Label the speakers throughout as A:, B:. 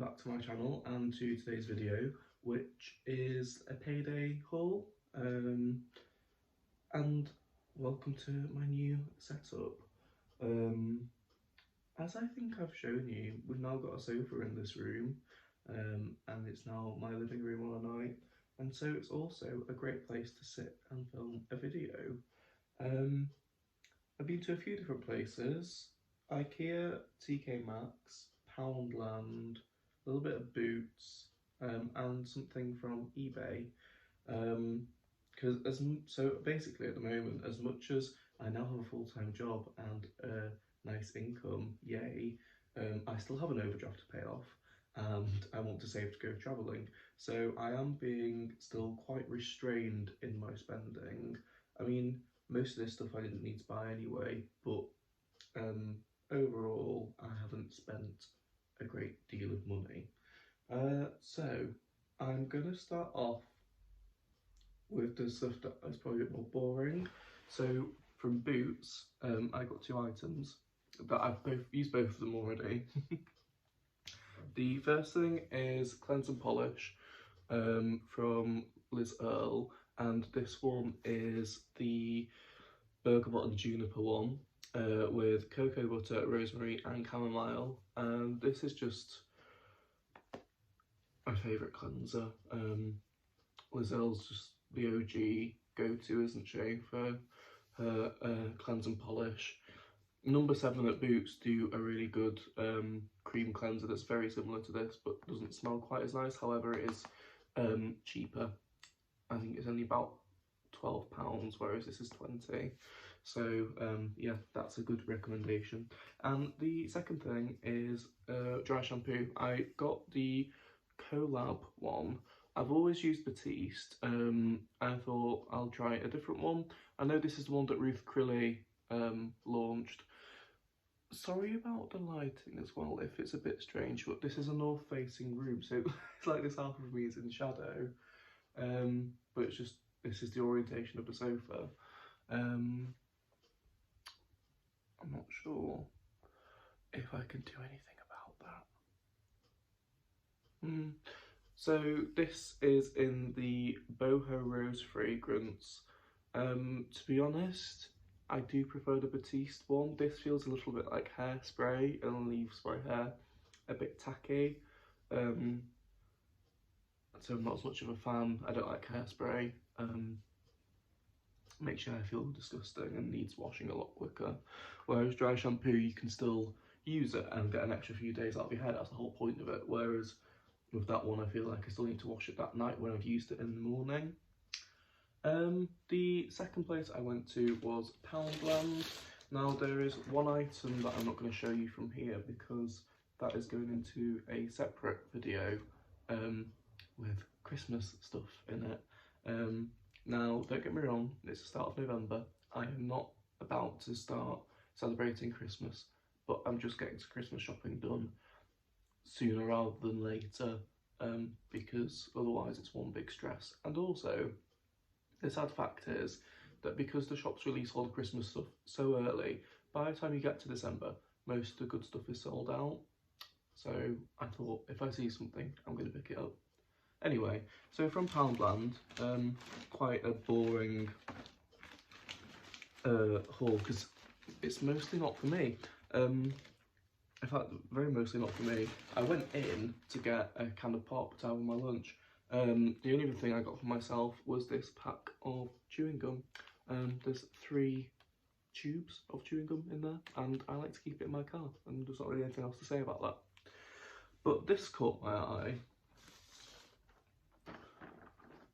A: back to my channel and to today's video, which is a payday haul, and welcome to my new setup. As I think I've shown you, we've now got a sofa in this room, and it's now my living room on a night, and so it's also a great place to sit and film a video. I've been to a few different places: IKEA, Maxx, Poundland, a little bit of Boots, and something from eBay. So basically at the moment, as much as I now have a full-time job and a nice income, yay, I still have an overdraft to pay off, and I want to save to go travelling. So I am being still quite restrained in my spending. I mean, most of this stuff I didn't need to buy anyway, but overall I haven't spent a great deal of money. So I'm gonna start off with the stuff that is probably a bit more boring. So from Boots, I got two items that I've used both of them already. The first thing is Cleanse and Polish from Liz Earle, and this one is the bergamot and juniper one with cocoa butter, rosemary and chamomile, and this is just my favourite cleanser. Liz Earle's just the OG go-to, isn't she, for her Cleanse and Polish. Number 7 at Boots do a really good cream cleanser that's very similar to this but doesn't smell quite as nice. However, it is cheaper. I think it's only about £12, whereas this is 20. So yeah, that's a good recommendation. And the second thing is dry shampoo. I got the Collab one. I've always used Batiste. I thought I'll try a different one. I know this is the one that Ruth Crilly launched. Sorry about the lighting as well if it's a bit strange, but this is a north facing room, so it's like this half of me is in shadow, but it's just, this is the orientation of the sofa. I'm not sure if I can do anything about that. So this is in the Boho Rose fragrance. To be honest, I do prefer the Batiste one. This feels a little bit like hairspray and leaves my hair a bit tacky. So I'm not as much of a fan. I don't like hairspray. Makes your hair feel disgusting and needs washing a lot quicker. Whereas dry shampoo, you can still use it and get an extra few days out of your hair. That's the whole point of it. Whereas with that one, I feel like I still need to wash it that night when I've used it in the morning. The second place I went to was Poundland. Now there is one item that I'm not going to show you from here because that is going into a separate video with Christmas stuff in it. Now don't get me wrong, it's the start of November. I am not about to start celebrating Christmas, but I'm just getting some Christmas shopping done sooner rather than later, because otherwise it's one big stress. And also, the sad fact is that because the shops release all the Christmas stuff so early, by the time you get to December, most of the good stuff is sold out. So I thought, if I see something, I'm going to pick it up. Anyway, so from Poundland, quite a boring haul because it's mostly not for me. In fact, very mostly not for me. I went in to get a can of pop to have with my lunch. The only other thing I got for myself was this pack of chewing gum. There's 3 tubes of chewing gum in there, and I like to keep it in my car, and there's not really anything else to say about that. But this caught my eye.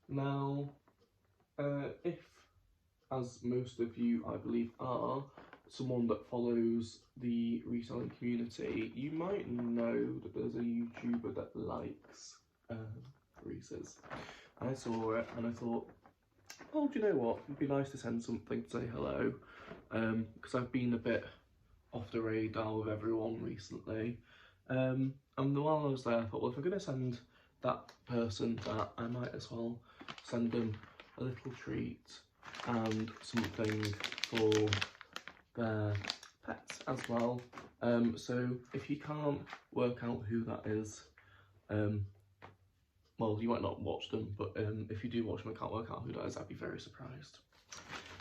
A: Now, if, as most of you I believe are, someone that follows the reselling community, you might know that there's a YouTuber that likes Reese's. I saw it and I thought, oh, do you know what, it'd be nice to send something to say hello, because I've been a bit off the radar with everyone recently, and while I was there I thought, well, if I'm going to send that person that, I might as well send them a little treat and something for their pets as well. So if you can't work out who that is, Well, you might not watch them, but if you do watch them and can't work out who that is, I'd be very surprised.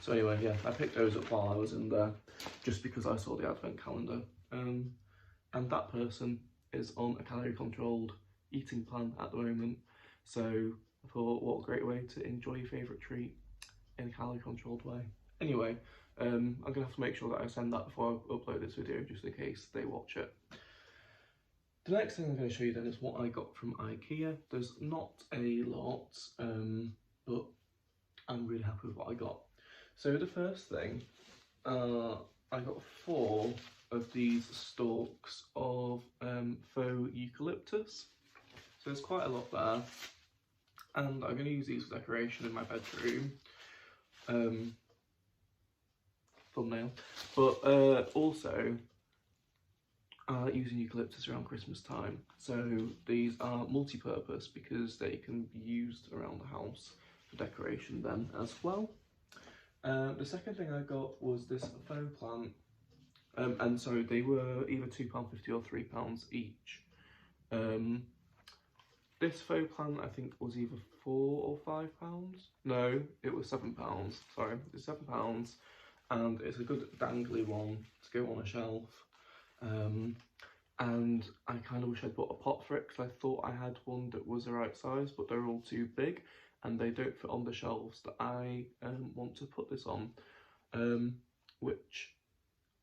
A: So anyway, yeah, I picked those up while I was in there, just because I saw the advent calendar. And that person is on a calorie-controlled eating plan at the moment. So I thought, what a great way to enjoy your favourite treat in a calorie-controlled way. Anyway, I'm going to have to make sure that I send that before I upload this video, just in case they watch it. The next thing I'm going to show you then is what I got from IKEA. There's not a lot, but I'm really happy with what I got. So the first thing, I got 4 of these stalks of faux eucalyptus. So there's quite a lot there. And I'm going to use these for decoration in my bedroom. Thumbnail. But also, I like using eucalyptus around Christmas time. So these are multi-purpose because they can be used around the house for decoration then as well. The second thing I got was this faux plant. And so they were either £2.50 or £3 each. This faux plant I think was either £4 or £5. No, it was £7. Sorry, it's £7, and it's a good dangly one to go on a shelf. And I kind of wish I'd bought a pot for it because I thought I had one that was the right size, but they're all too big and they don't fit on the shelves that I want to put this on, which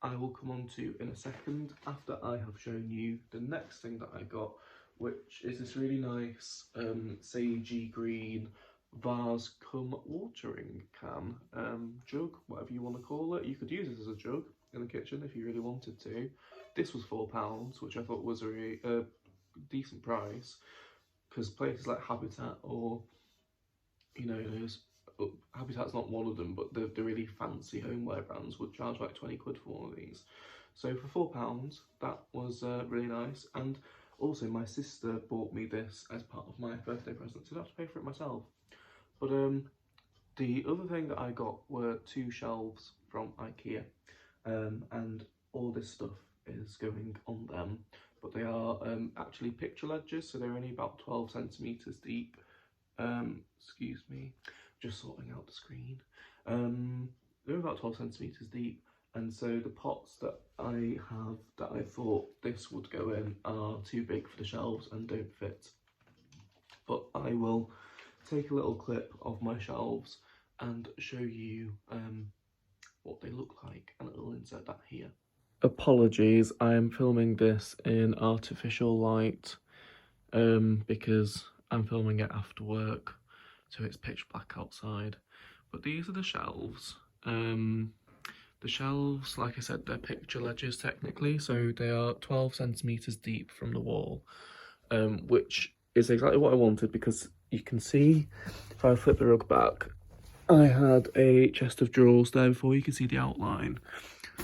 A: I will come on to in a second after I have shown you the next thing that I got, which is this really nice sagey green vase cum watering can, jug, whatever you want to call it. You could use this as a jug in the kitchen if you really wanted to. This was £4, which I thought was a really decent price, because places like Habitat or, you know, Habitat's not one of them, but the really fancy homeware brands would charge like 20 quid for one of these. So for £4, that was really nice. And also my sister bought me this as part of my birthday present, so I don't have to pay for it myself. But the other thing that I got were 2 shelves from IKEA, and all this stuff is going on them, but they are actually picture ledgers, so they're only about 12 centimetres deep. Excuse me, just sorting out the screen. They're about 12 centimetres deep, and so the pots that I have that I thought this would go in are too big for the shelves and don't fit. But I will take a little clip of my shelves and show you what they look like, and I'll insert that here. Apologies, I am filming this in artificial light because I'm filming it after work, so it's pitch black outside. But these are the shelves. The shelves, like I said, they're picture ledges technically, so they are 12 centimetres deep from the wall, which is exactly what I wanted, because you can see, if I flip the rug back, I had a chest of drawers there before. You can see the outline,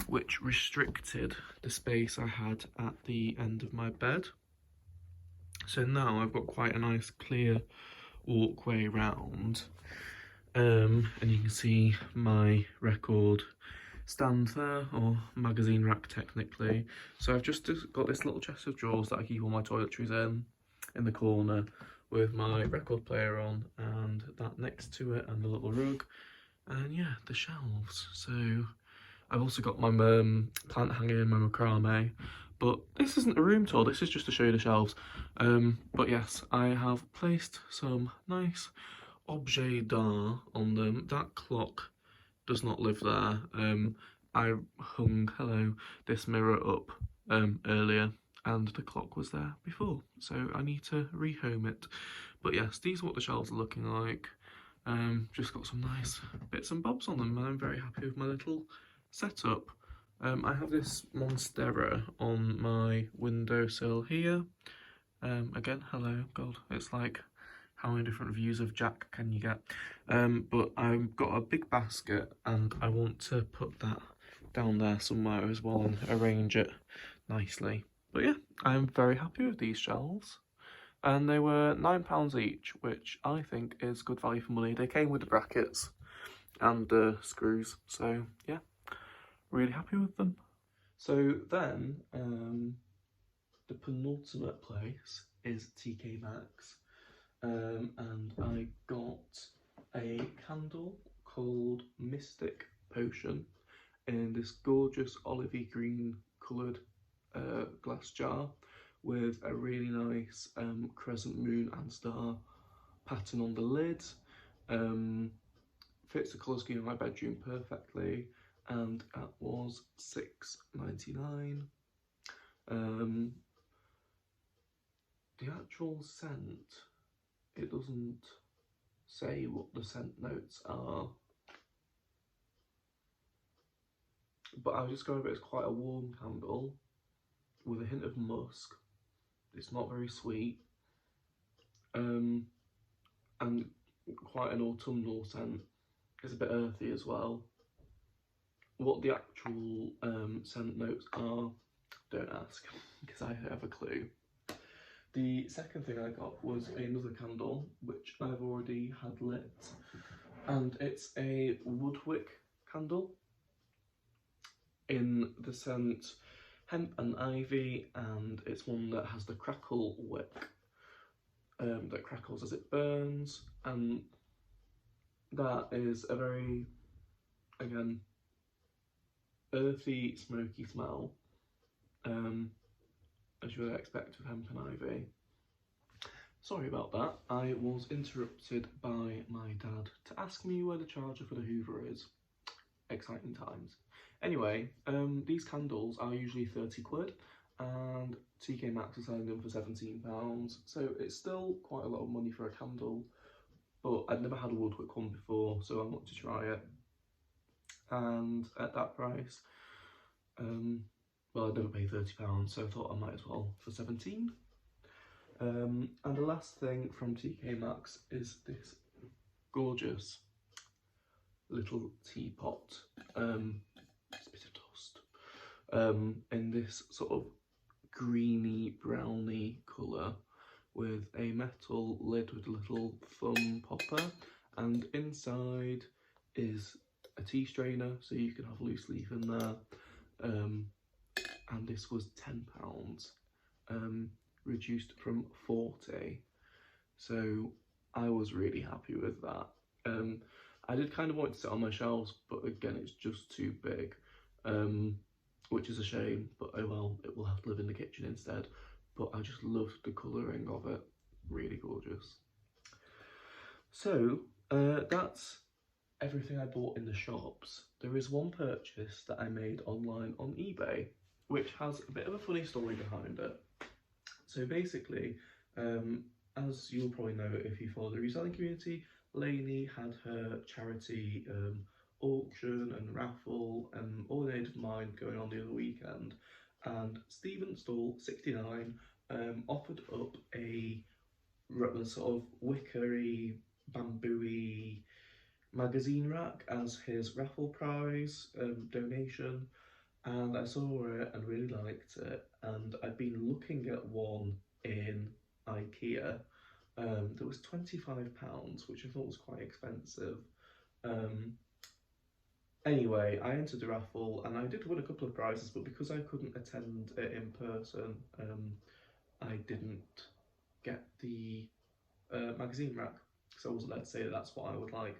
A: which restricted the space I had at the end of my bed. So now I've got quite a nice clear walkway round, and you can see my record stand there, or magazine rack technically. So I've just got this little chest of drawers that I keep all my toiletries in the corner, with my record player on, and that next to it, and the little rug, and yeah, the shelves. So I've also got my plant hanger in my macrame, but this isn't a room tour, this is just to show you the shelves. But yes, I have placed some nice objet d'art on them. That clock does not live there. I hung this mirror up earlier, and the clock was there before, so I need to rehome it. But yes, these are what the shelves are looking like. Just got some nice bits and bobs on them, and I'm very happy with my little setup. I have this Monstera on my windowsill here. Again, hello, God, it's like, how many different views of Jack can you get? But I've got a big basket, and I want to put that down there somewhere as well and arrange it nicely. But yeah, I'm very happy with these shelves, and they were £9 each, which I think is good value for money. They came with the brackets and the screws, so yeah, really happy with them. So then, the penultimate place is TK Maxx, and I got a candle called Mystic Potion in this gorgeous olivey green coloured glass jar with a really nice crescent moon and star pattern on the lid. Fits the colour scheme of my bedroom perfectly, and that was £6.99. The actual scent, it doesn't say what the scent notes are, but I'll describe it as quite a warm candle with a hint of musk. It's not very sweet, and quite an autumnal scent. It's a bit earthy as well. What the actual scent notes are, don't ask, because I have a clue. The second thing I got was another candle, which I've already had lit, and it's a woodwick candle in the scent Hemp and Ivy, and it's one that has the crackle wick that crackles as it burns, and that is a very, again, earthy, smoky smell, as you would expect with Hemp and Ivy. Sorry about that, I was interrupted by my dad to ask me where the charger for the Hoover is. Exciting times. Anyway, these candles are usually 30 quid, and TK Maxx is selling them for £17, so it's still quite a lot of money for a candle, but I'd never had a woodwick one before, so I wanted to try it. And at that price, well, I'd never paid £30, so I thought I might as well for 17. And the last thing from TK Maxx is this gorgeous little teapot, it's a bit of dust, in this sort of greeny browny colour with a metal lid with a little thumb popper, and inside is a tea strainer, so you can have loose leaf in there, and this was £10, reduced from 40, so I was really happy with that. I did kind of want to sit on my shelves, but again, it's just too big, which is a shame, but oh well, it will have to live in the kitchen instead. But I just loved the colouring of it, really gorgeous. So that's everything I bought in the shops. There is one purchase that I made online on eBay, which has a bit of a funny story behind it. So basically, as you'll probably know if you follow the reselling community, Lainey had her charity auction and raffle and all in aid of mine going on the other weekend, and Stephen Stall 69 offered up a sort of wickery, bamboo-y magazine rack as his raffle prize donation, and I saw it and really liked it, and I'd been looking at one in IKEA that was £25, which I thought was quite expensive. Anyway, I entered the raffle and I did win a couple of prizes, but because I couldn't attend it in person, I didn't get the magazine rack, so I wasn't there to say that that's what I would like,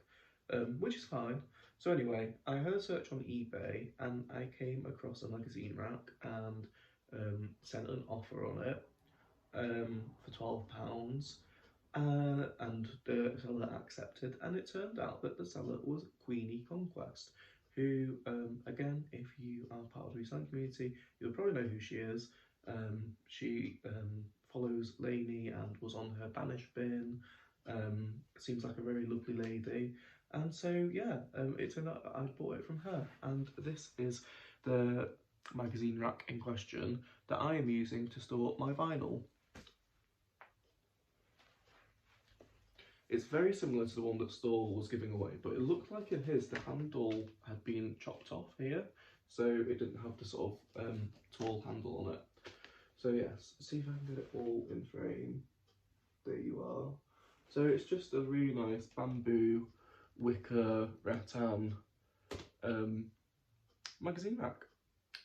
A: which is fine. So anyway, I had a search on eBay and I came across a magazine rack and sent an offer on it for £12, and the seller accepted, and it turned out that the seller was Queenie Conquest, who, again, if you are part of the reselling community, you'll probably know who she is. She follows Lainey and was on her Banish bin. Seems like a very lovely lady, and so yeah, it turned out I bought it from her, and this is the magazine rack in question that I am using to store my vinyl. It's very similar to the one that Stall was giving away, but it looked like in his the handle had been chopped off here, so it didn't have the sort of tall handle on it. So yes, see if I can get it all in frame. There you are. So it's just a really nice bamboo wicker rattan magazine rack.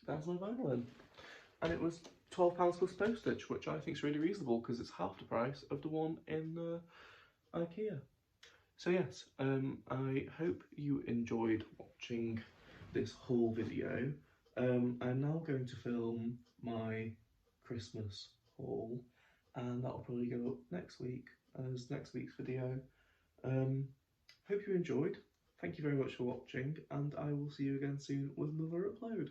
A: That's my vinyl in, and it was £12 plus postage, which I think is really reasonable because it's half the price of the one in IKEA. So yes, I hope you enjoyed watching this whole video. I'm now going to film my Christmas haul, and that'll probably go up next week as next week's video. Hope you enjoyed. Thank you very much for watching, and I will see you again soon with another upload.